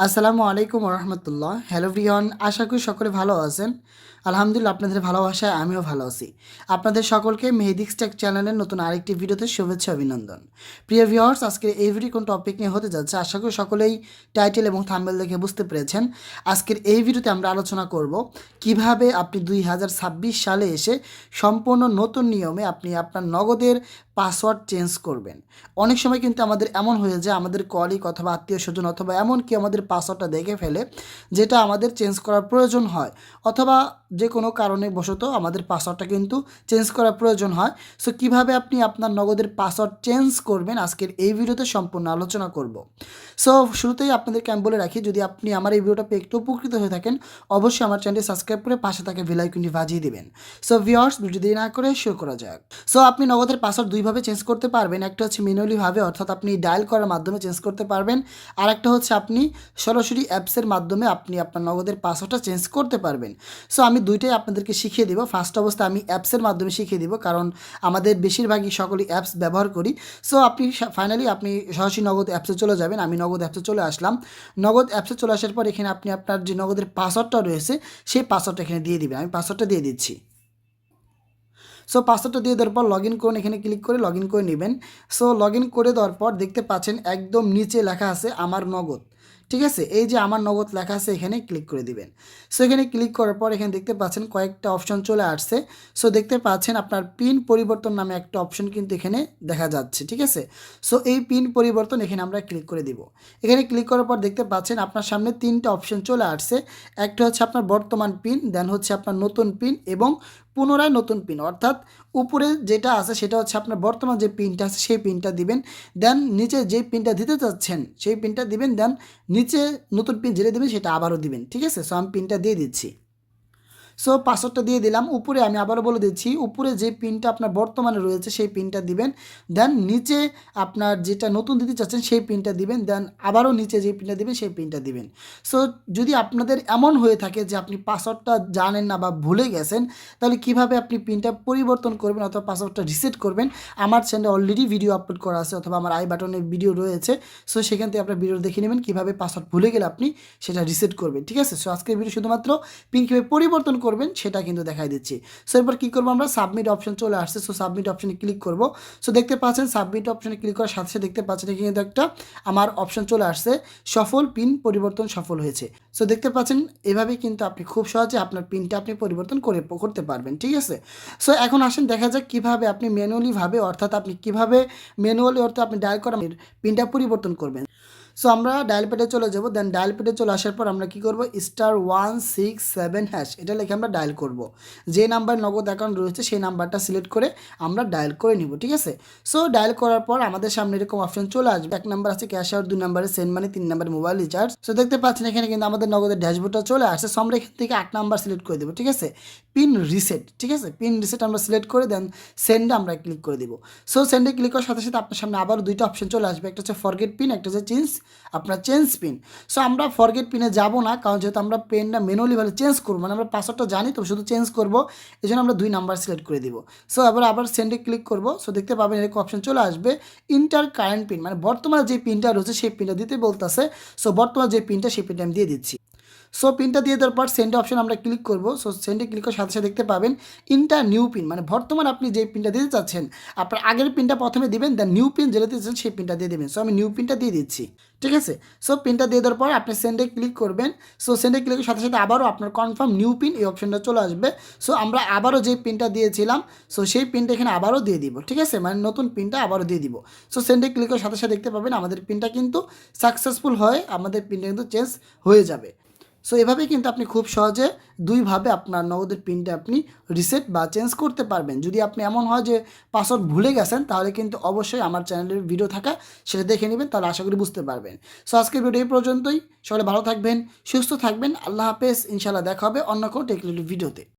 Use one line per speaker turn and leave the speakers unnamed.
আসসালামু আলাইকুম রহমতুল্লাহ। Hello everyone, আশা করি সকলে ভালো আছেন। আলহামদুলিল্লাহ, আপনাদের ভালোবাসায় আমিও ভালো আছি। আপনাদের সকলকে মেহেদিক্স টেক চ্যানেলের নতুন আরেকটি ভিডিওতে শুভেচ্ছা অভিনন্দন। প্রিয় ভিউয়ার্স, আজকে এই ভিডিও কোন টপিক নিয়ে হতে যাচ্ছে আশা করি সকলেই টাইটেল এবং থাম্বনেল দেখে বুঝতে পেরেছেন। আজকের এই ভিডিওতে আমরা আলোচনা করব কিভাবে আপনি 2026 সালে এসে সম্পূর্ণ নতুন নিয়মে আপনি আপনার নগদের পাসওয়ার্ড চেঞ্জ করবেন। অনেক সময় কিন্তু আমাদের এমন হয়ে যায়, আমাদের কলিগ অথবা আত্মীয় স্বজন অথবা এমনকি আমাদের পাসওয়ার্ডটা দেখে ফেলে, যেটা আমাদের চেঞ্জ করার প্রয়োজন হয়, অথবা যে কোনো কারণে বশত আমাদের পাসওয়ার্ডটা কিন্তু চেঞ্জ করার প্রয়োজন হয়। সো কীভাবে আপনি আপনার নগদের পাসওয়ার্ড চেঞ্জ করবেন আজকের এই ভিডিওতে সম্পূর্ণ আলোচনা করব। সো শুরুতেই আপনাদেরকে আমি বলে রাখি, যদি আপনি আমার এই ভিডিওটা পেয়ে একটু উপকৃত হয়ে থাকেন, অবশ্যই আমার চ্যানেলটি সাবস্ক্রাইব করে পাশে থাকা বেল আইকনটি বাজিয়ে দিবেন। সো ভিউয়ার্স, ভিডিও দেরি না করে শুরু করা যাক। সো আপনি নগদের পাসওয়ার্ড দুইভাবে চেঞ্জ করতে পারবেন। একটা হচ্ছে ম্যানুয়ালিভাবে, অর্থাৎ আপনি ডায়াল করার মাধ্যমে চেঞ্জ করতে পারবেন। আর একটা হচ্ছে আপনি সরাসরি অ্যাপসের মাধ্যমে আপনি আপনার নগদের পাসওয়ার্ডটা চেঞ্জ করতে পারবেন। সো আমি দুইটাই আপনাদেরকে শিখিয়ে দেবো। ফার্স্ট অবস্থায় আমি অ্যাপসের মাধ্যমে শিখিয়ে দেবো, কারণ আমাদের বেশিরভাগই সকলেই অ্যাপস ব্যবহার করি। সো আপনি ফাইনালি আপনি সরাসরি নগদ অ্যাপসে চলে যাবেন। আমি নগদ অ্যাপসে চলে আসলাম। নগদ অ্যাপসে চলে আসার পর এখানে আপনি আপনার যে নগদের পাসওয়ার্ডটা রয়েছে সেই পাসওয়ার্ডটা এখানে দিয়ে দিবেন। আমি পাসওয়ার্ডটা দিয়ে দিচ্ছি। সো পাসওয়ার্ডটা দিয়ে দেওয়ার পর লগ ইন করুন, এখানে ক্লিক করে লগ ইন করে নেবেন। সো লগ ইন করে দেওয়ার পর দেখতে পাচ্ছেন একদম নিচে লেখা আছে আমার নগদ। ঠিক আছে, এই যে আমার নগদ লেখা আছে এখানে ক্লিক করে দিবেন। সো এখানে ক্লিক করার পর এখানে দেখতে পাচ্ছেন কয়েকটা অপশন চলে আসছে। সো দেখতে পাচ্ছেন আপনার পিন পরিবর্তন নামে একটা অপশন কিন্তু এখানে দেখা যাচ্ছে। ঠিক আছে, সো এই পিন পরিবর্তন এখানে আমরা ক্লিক করে দিব। এখানে ক্লিক করার পর দেখতে পাচ্ছেন আপনার সামনে তিনটা অপশন চলে আসছে। একটা হচ্ছে আপনার বর্তমান পিন, দেন হচ্ছে আপনার নতুন পিন এবং পুনরায় নতুন পিন। অর্থাৎ উপরে যেটা আছে সেটা হচ্ছে আপনার বর্তমান যে পিনটা আছে সেই পিনটা দিবেন, দেন নিচে যে পিনটা দিতে চাচ্ছেন সেই পিনটা দিবেন, দেন নিচে নতুন পিন যেটা দিবেন সেটা আবারও দিবেন। ঠিক আছে, সো আমি পিনটা দিয়ে দিচ্ছি। সো পাসওয়ার্ডটা দিয়ে দিলাম। উপরে আমি আবারও বলে দিচ্ছি, উপরে যে পিনটা আপনার বর্তমানে রয়েছে সেই পিনটা দিবেন, দেন নিচে আপনার যেটা নতুন দিতে চাচ্ছেন সেই পিনটা দিবেন, দেন আবারও নিচে যে পিনটা দিবেন সেই পিনটা দিবেন। সো যদি আপনাদের এমন হয়ে থাকে যে আপনি পাসওয়ার্ডটা জানেন না বা ভুলে গেছেন, তাহলে কিভাবে আপনি পিনটা পরিবর্তন করবেন অথবা পাসওয়ার্ডটা রিসেট করবেন, আমার চ্যানেলে অলরেডি ভিডিও আপলোড করা আছে, অথবা আমার আই বাটনে ভিডিও রয়েছে। সো সেখান থেকে আপনার ভিডিও দেখে নেবেন কীভাবে পাসওয়ার্ড ভুলে গেলে আপনি সেটা রিসেট করবেন। ঠিক আছে, সো আজকের ভিডিও শুধুমাত্র পিন কীভাবে পরিবর্তন করবেন সেটা কিন্তু দেখাই দিচ্ছি। সো এরপর কী করবো, আমরা সাবমিট অপশন চলে আসছে। সো সাবমিট অপশনে ক্লিক করব। সো দেখতে পাচ্ছেন সাবমিট অপশনে ক্লিক করার সাথে সাথে দেখতে পাচ্ছেন এখানে কিন্তু একটা আমার অপশন চলে আসছে, সফল পিন পরিবর্তন সফল হয়েছে। সো দেখতে পাচ্ছেন এভাবেই কিন্তু আপনি খুব সহজে আপনার পিনটা আপনি পরিবর্তন করতে পারবেন। ঠিক আছে, সো এখন আসেন দেখা যাক কীভাবে আপনি ম্যানুয়ালিভাবে, অর্থাৎ আপনি কীভাবে ম্যানুয়ালি অর্থাৎ আপনি ডায়াল করা পিনটা পরিবর্তন করবেন। সো আমরা ডায়াল প্যাডে চলে যাব। দেন ডায়াল প্যাডে চলে আসার পর আমরা কী করব, *167# এটা লিখে আমরা ডায়াল করব। যে নাম্বার নগদ অ্যাকাউন্ট রয়েছে সেই নাম্বারটা সিলেক্ট করে আমরা ডায়াল করে নিব। ঠিক আছে, সো ডায়াল করার পর আমাদের সামনে এরকম অপশন চলে আসবে। 1 নাম্বার আছে ক্যাশ আউট, 2 নাম্বারে send money, 3 number mobile recharge. So দেখতে পাচ্ছেন এখানে কিন্তু আমাদের নগদের ড্যাশবোর্ডটা চলে আসছে। সো আমরা এখান থেকে 8 নাম্বার সিলেক্ট করে দেবো। ঠিক আছে, পিন রিসেট। ঠিক আছে, পিন রিসেট আমরা সিলেক্ট করে দেন সেন্ডে আমরা ক্লিক করে দিব। সো সেন্ডে ক্লিক করার সাথে সাথে আপনার সামনে আবারও দুইটা অপশন চলে আসবে, একটা হচ্ছে ফরগেট পিন, একটা হচ্ছে চেঞ্জ পিন। সো আমরা ফরগেট পিনে যাব না, কারণ যেহেতু আমরা পেনটা ম্যানুয়ালিভাবে চেঞ্জ করবো, মানে আমরা পাসওয়ার্ডটা জানি তো শুধু চেঞ্জ করবো, এই জন্য আমরা 2 নাম্বার সিলেক্ট করে দিব। সো আবার সেন্ডে ক্লিক করব। সো দেখতে পাবেন এরকম অপশন চলে আসবে, ইন্টার কারেন্ট পিন, মানে বর্তমানে যে পিনটা রয়েছে সেই পিনটা দিতে বলতেছে। সো বর্তমানে যে পিনটা সেই পিনটা আমি দিয়ে দিচ্ছি। সো পিনটা দিয়ে দেওয়ার পর সেন্ড অপশন আমরা ক্লিক করব। সো সেন্ডে ক্লিক করার সাথে সাথে দেখতে পাবেন ইন্টার নিউ পিন, মানে বর্তমানে আপনি যে পিনটা দিতে চাচ্ছেন আপনার আগের পিনটা প্রথমে দিবেন, দেন নিউ পিন যেটা দিচ্ছেন সেই পিনটা দিয়ে দেবেন। সো আমি নিউ পিনটা দিয়ে দিচ্ছি। ঠিক আছে, সো পিনটা দিয়ে দেওয়ার পর আপনি সেন্ডে ক্লিক করবেন। সো সেন্ডে ক্লিক করার সাথে সাথে আবারও আপনার কনফার্ম নিউ পিন এই অপশনটা চলে আসবে। সো আমরা আবারও যে পিনটা দিয়েছিলাম সো সেই পিনটা এখানে আবারও দিয়ে দিব। ঠিক আছে, মানে নতুন পিনটা আবারও দিয়ে দিব। সো সেন্ডে ক্লিক করার সাথে সাথে দেখতে পাবেন আমাদের পিনটা কিন্তু সাকসেসফুল হয়ে আমাদের পিনটা কিন্তু চেঞ্জ হয়ে যাবে। সো এভাবে কিন্তু আপনি খুব সহজে দুইভাবে আপনার নগদের পিনটা আপনি রিসেট বা চেঞ্জ করতে পারবেন। যদি আপনি এমন হয় যে পাসওয়ার্ড ভুলে গেছেন, তাহলে কিন্তু অবশ্যই আমার চ্যানেলের ভিডিও থাকা সেটা দেখে নেবেন, তাহলে আশা করি বুঝতে পারবেন। সো আজকের ভিডিও এই পর্যন্তই। সকলে ভালো থাকবেন, সুস্থ থাকবেন। আল্লাহ হাফেজ। ইনশাআল্লাহ দেখা হবে অন্য কোনো টেকনিক্যাল ভিডিওতে।